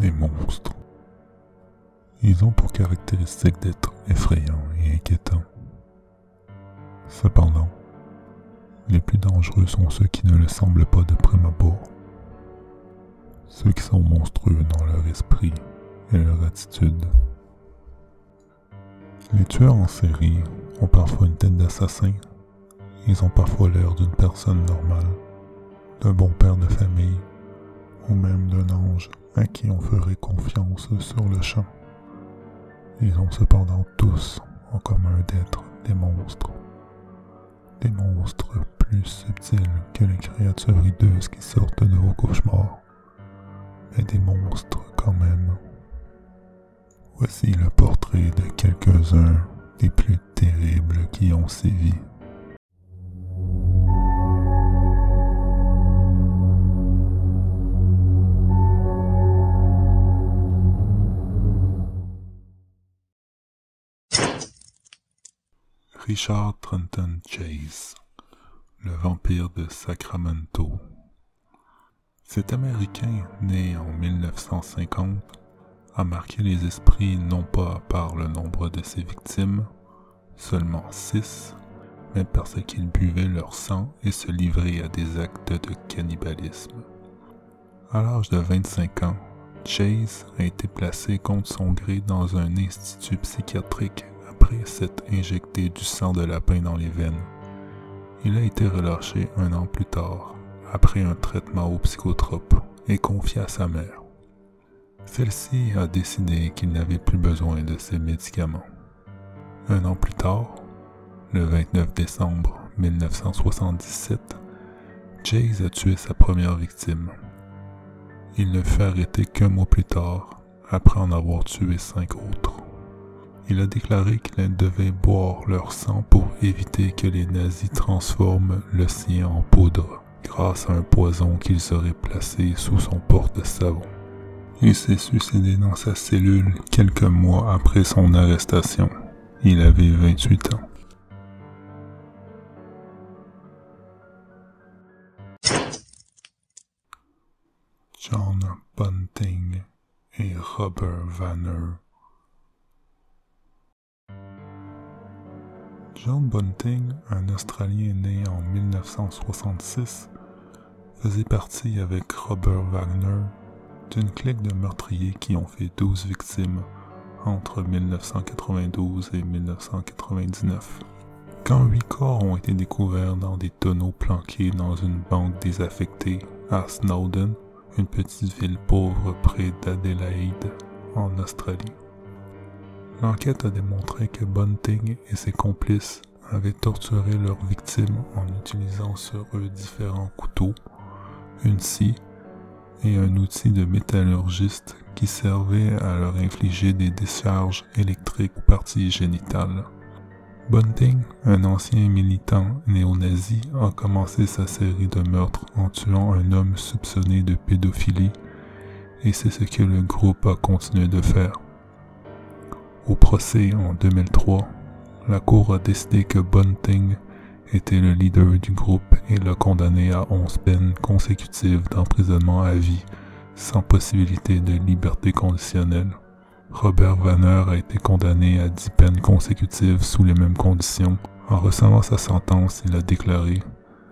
les monstres. Ils ont pour caractéristique d'être effrayants et inquiétants. Cependant, les plus dangereux sont ceux qui ne le semblent pas de prime abord. Ceux qui sont monstrueux dans leur esprit et leur attitude. Les tueurs en série ont parfois une tête d'assassin. Ils ont parfois l'air d'une personne normale, d'un bon père de famille, ou même d'un ange à qui on ferait confiance sur le champ. Ils ont cependant tous en commun d'être des monstres. Des monstres plus subtils que les créatures hideuses qui sortent de vos cauchemars, mais des monstres quand même. Voici le portrait de quelques-uns des plus terribles qui ont sévi. Richard Trenton Chase, le vampire de Sacramento. Cet Américain, né en 1950, a marqué les esprits non pas par le nombre de ses victimes, seulement 6, mais parce qu'il buvait leur sang et se livrait à des actes de cannibalisme. À l'âge de 25 ans, Chase a été placé contre son gré dans un institut psychiatrique après s'être injecté du sang de lapin dans les veines. Il a été relâché 1 an plus tard, après un traitement aux psychotropes, et confié à sa mère. Celle-ci a décidé qu'il n'avait plus besoin de ses médicaments. 1 an plus tard, le 29 décembre 1977, Chase a tué sa première victime. Il ne fut arrêté qu'1 mois plus tard, après en avoir tué 5 autres. Il a déclaré qu'il devait boire leur sang pour éviter que les nazis transforment le sien en poudre, grâce à un poison qu'ils auraient placé sous son porte-savon. Il s'est suicidé dans sa cellule quelques mois après son arrestation. Il avait 28 ans. John Bunting et Robert Vanner. John Bunting, un Australien né en 1966, faisait partie avec Robert Wagner d'une clique de meurtriers qui ont fait 12 victimes entre 1992 et 1999. Quand 8 corps ont été découverts dans des tonneaux planqués dans une banque désaffectée à Snowdon, une petite ville pauvre près d'Adélaïde, en Australie. L'enquête a démontré que Bunting et ses complices avaient torturé leurs victimes en utilisant sur eux différents couteaux, une scie et un outil de métallurgiste qui servait à leur infliger des décharges électriques aux parties génitales. Bunting, un ancien militant néo-nazi, a commencé sa série de meurtres en tuant un homme soupçonné de pédophilie, et c'est ce que le groupe a continué de faire. Au procès en 2003, la cour a décidé que Bunting était le leader du groupe et l'a condamné à 11 peines consécutives d'emprisonnement à vie, sans possibilité de liberté conditionnelle. Robert Vanner a été condamné à 10 peines consécutives sous les mêmes conditions. En recevant sa sentence, il a déclaré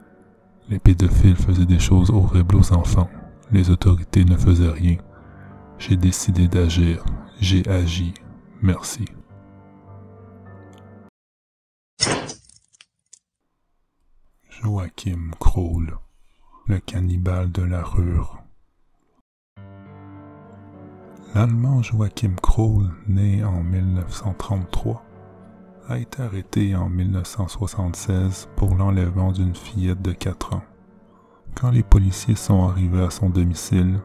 « Les pédophiles faisaient des choses horribles aux enfants. Les autorités ne faisaient rien. J'ai décidé d'agir. J'ai agi. Merci. » Joachim Kroll, le cannibale de la Ruhr. L'Allemand Joachim Kroll, né en 1933, a été arrêté en 1976 pour l'enlèvement d'une fillette de 4 ans. Quand les policiers sont arrivés à son domicile,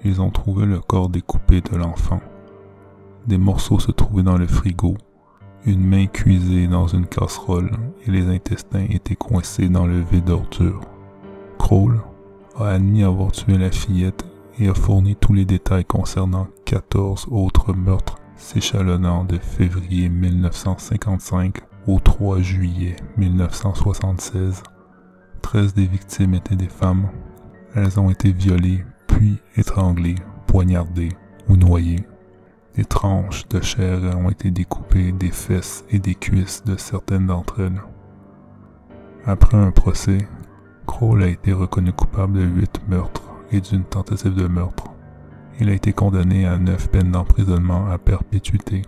ils ont trouvé le corps découpé de l'enfant. Des morceaux se trouvaient dans le frigo, une main cuisée dans une casserole et les intestins étaient coincés dans le vide-ordures. Kroll a admis avoir tué la fillette et a fourni tous les détails concernant 14 autres meurtres s'échelonnant de février 1955 au 3 juillet 1976. 13 des victimes étaient des femmes. Elles ont été violées, puis étranglées, poignardées ou noyés. Des tranches de chair ont été découpées des fesses et des cuisses de certaines d'entre elles. Après un procès, Kroll a été reconnu coupable de 8 meurtres et d'une tentative de meurtre. Il a été condamné à 9 peines d'emprisonnement à perpétuité.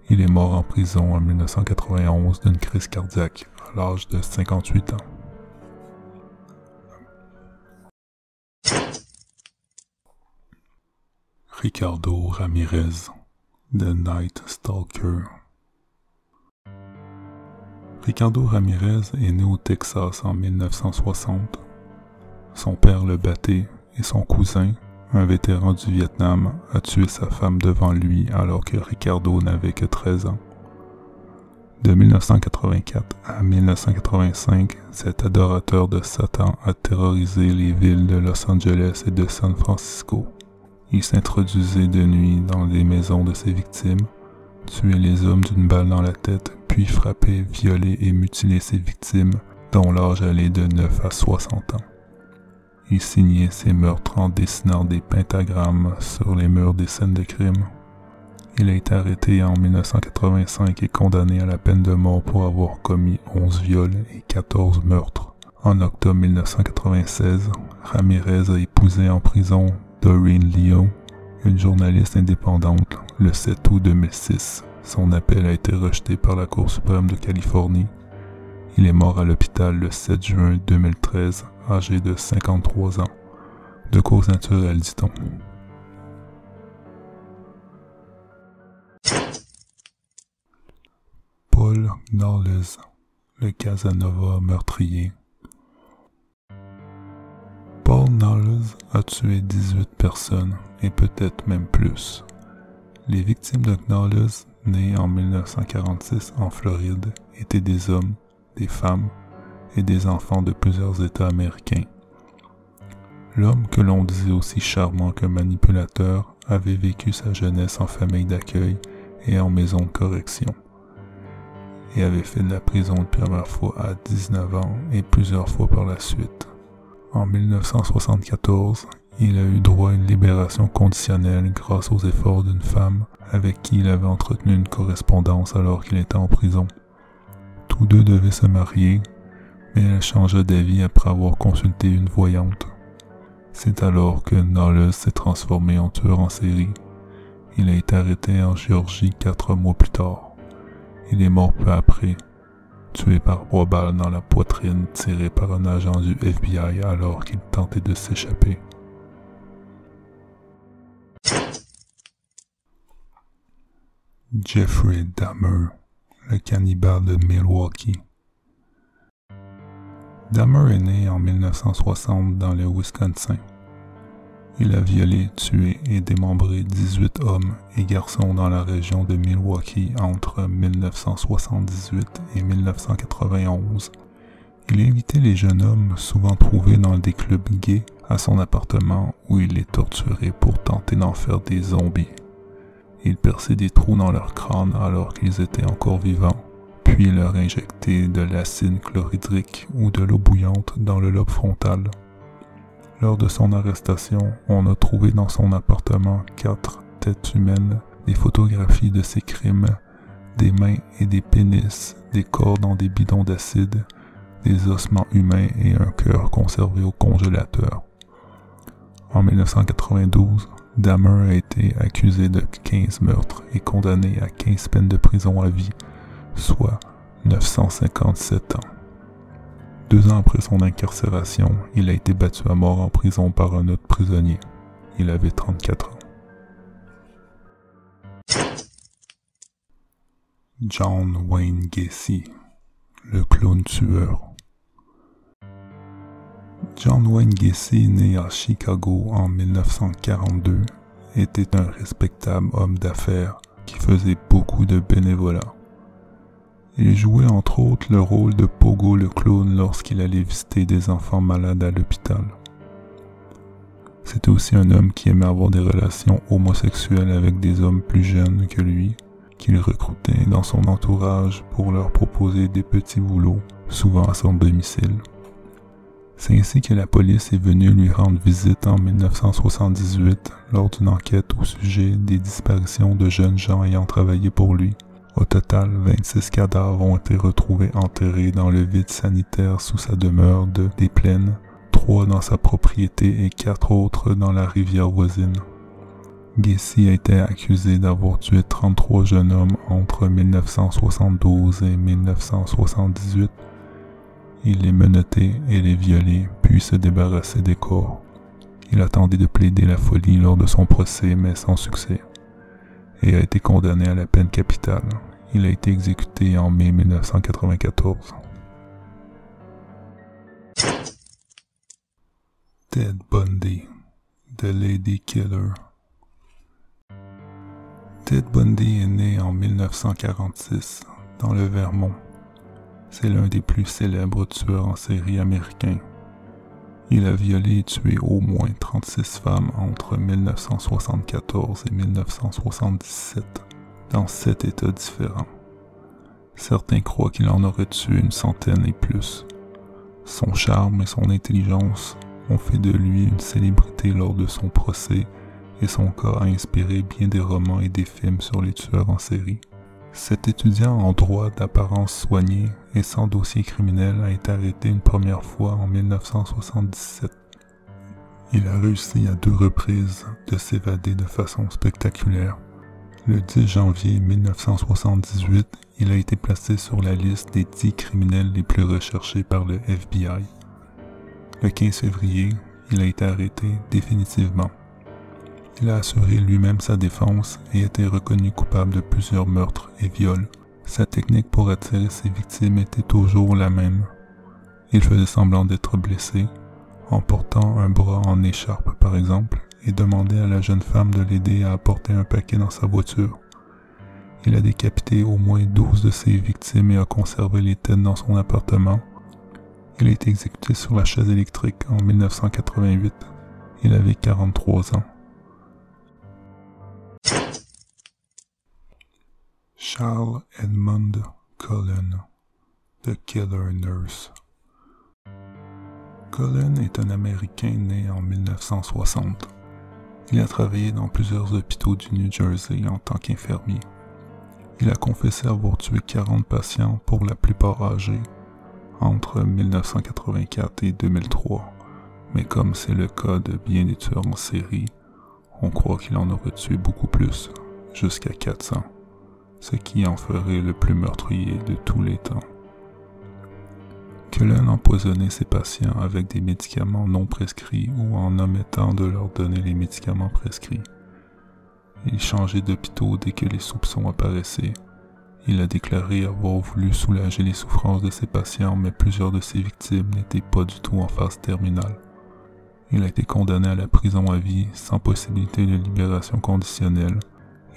Il est mort en prison en 1991 d'une crise cardiaque à l'âge de 58 ans. Ricardo Ramirez, The Night Stalker. Ricardo Ramirez est né au Texas en 1960. Son père le battait et son cousin, un vétéran du Vietnam, a tué sa femme devant lui alors que Ricardo n'avait que 13 ans. De 1984 à 1985, cet adorateur de Satan a terrorisé les villes de Los Angeles et de San Francisco. Il s'introduisait de nuit dans les maisons de ses victimes, tuait les hommes d'une balle dans la tête, puis frappait, violait et mutilait ses victimes, dont l'âge allait de 9 à 60 ans. Il signait ses meurtres en dessinant des pentagrammes sur les murs des scènes de crime. Il a été arrêté en 1985 et condamné à la peine de mort pour avoir commis 11 viols et 14 meurtres. En octobre 1996, Ramirez a épousé en prison Doreen Leo, une journaliste indépendante, le 7 août 2006. Son appel a été rejeté par la Cour suprême de Californie. Il est mort à l'hôpital le 7 juin 2013, âgé de 53 ans. De cause naturelle, dit-on. Paul Knowles, le Casanova meurtrier. Paul Knowles a tué 18 personnes, et peut-être même plus. Les victimes de Knowles, nés en 1946 en Floride, étaient des hommes, des femmes et des enfants de plusieurs États américains. L'homme, que l'on disait aussi charmant que manipulateur, avait vécu sa jeunesse en famille d'accueil et en maison de correction, et avait fait de la prison une première fois à 19 ans et plusieurs fois par la suite. En 1974, il a eu droit à une libération conditionnelle grâce aux efforts d'une femme avec qui il avait entretenu une correspondance alors qu'il était en prison. Tous deux devaient se marier, mais elle changea d'avis après avoir consulté une voyante. C'est alors que Knowles s'est transformé en tueur en série. Il a été arrêté en Géorgie 4 mois plus tard. Il est mort peu après, tué par 3 balles dans la poitrine tirées par un agent du FBI alors qu'il tentait de s'échapper. Jeffrey Dahmer, le cannibale de Milwaukee. Dahmer est né en 1960 dans le Wisconsin. Il a violé, tué et démembré 18 hommes et garçons dans la région de Milwaukee entre 1978 et 1991. Il invitait les jeunes hommes, souvent trouvés dans des clubs gays, à son appartement où il les torturait pour tenter d'en faire des zombies. Il perçait des trous dans leur crâne alors qu'ils étaient encore vivants, puis leur injectait de l'acide chlorhydrique ou de l'eau bouillante dans le lobe frontal. Lors de son arrestation, on a trouvé dans son appartement 4 têtes humaines, des photographies de ses crimes, des mains et des pénis, des corps dans des bidons d'acide, des ossements humains et un cœur conservé au congélateur. En 1992, Dahmer a été accusé de 15 meurtres et condamné à 15 peines de prison à vie, soit 957 ans. 2 ans après son incarcération, il a été battu à mort en prison par un autre prisonnier. Il avait 34 ans. John Wayne Gacy, le clown tueur. John Wayne Gacy, né à Chicago en 1942, était un respectable homme d'affaires qui faisait beaucoup de bénévolat. Il jouait entre autres le rôle de Pogo le clown lorsqu'il allait visiter des enfants malades à l'hôpital. C'était aussi un homme qui aimait avoir des relations homosexuelles avec des hommes plus jeunes que lui, qu'il recrutait dans son entourage pour leur proposer des petits boulots, souvent à son domicile. C'est ainsi que la police est venue lui rendre visite en 1978 lors d'une enquête au sujet des disparitions de jeunes gens ayant travaillé pour lui. Au total, 26 cadavres ont été retrouvés enterrés dans le vide sanitaire sous sa demeure des Plaines, 3 dans sa propriété et 4 autres dans la rivière voisine. Gacy a été accusé d'avoir tué 33 jeunes hommes entre 1972 et 1978. Il les menottait et les violait, puis se débarrassait des corps. Il a tenté de plaider la folie lors de son procès, mais sans succès, et a été condamné à la peine capitale. Il a été exécuté en mai 1994. Ted Bundy, The Lady Killer. Ted Bundy est né en 1946 dans le Vermont. C'est l'un des plus célèbres tueurs en série américains. Il a violé et tué au moins 36 femmes entre 1974 et 1977, dans 7 États différents. Certains croient qu'il en aurait tué une centaine et plus. Son charme et son intelligence ont fait de lui une célébrité lors de son procès et son cas a inspiré bien des romans et des films sur les tueurs en série. Cet étudiant en droit d'apparence soignée et sans dossier criminel a été arrêté une première fois en 1977. Il a réussi à 2 reprises de s'évader de façon spectaculaire. Le 10 janvier 1978, il a été placé sur la liste des 10 criminels les plus recherchés par le FBI. Le 15 février, il a été arrêté définitivement. Il a assuré lui-même sa défense et a été reconnu coupable de plusieurs meurtres et viols. Sa technique pour attirer ses victimes était toujours la même. Il faisait semblant d'être blessé, en portant un bras en écharpe par exemple, et demandait à la jeune femme de l'aider à apporter un paquet dans sa voiture. Il a décapité au moins 12 de ses victimes et a conservé les têtes dans son appartement. Il a été exécuté sur la chaise électrique en 1988. Il avait 43 ans. Charles Edmund Cullen, The Killer Nurse. Cullen est un Américain né en 1960. Il a travaillé dans plusieurs hôpitaux du New Jersey en tant qu'infirmier. Il a confessé avoir tué 40 patients, pour la plupart âgés, entre 1984 et 2003, mais comme c'est le cas de bien des tueurs en série, on croit qu'il en aurait tué beaucoup plus, jusqu'à 400. Ce qui en ferait le plus meurtrier de tous les temps. Cullen empoisonnait ses patients avec des médicaments non prescrits ou en omettant de leur donner les médicaments prescrits. Il changeait d'hôpitaux dès que les soupçons apparaissaient. Il a déclaré avoir voulu soulager les souffrances de ses patients, mais plusieurs de ses victimes n'étaient pas du tout en phase terminale. Il a été condamné à la prison à vie sans possibilité de libération conditionnelle.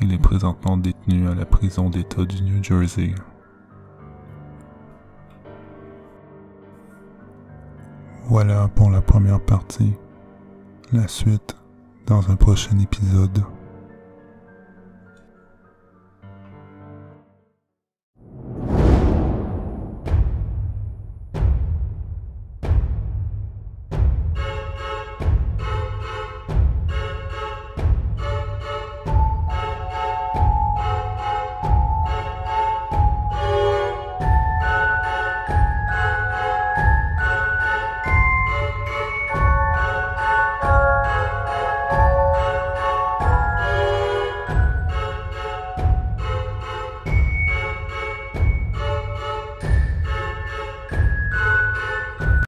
Il est présentement détenu à la prison d'État du New Jersey. Voilà pour la première partie. La suite dans un prochain épisode.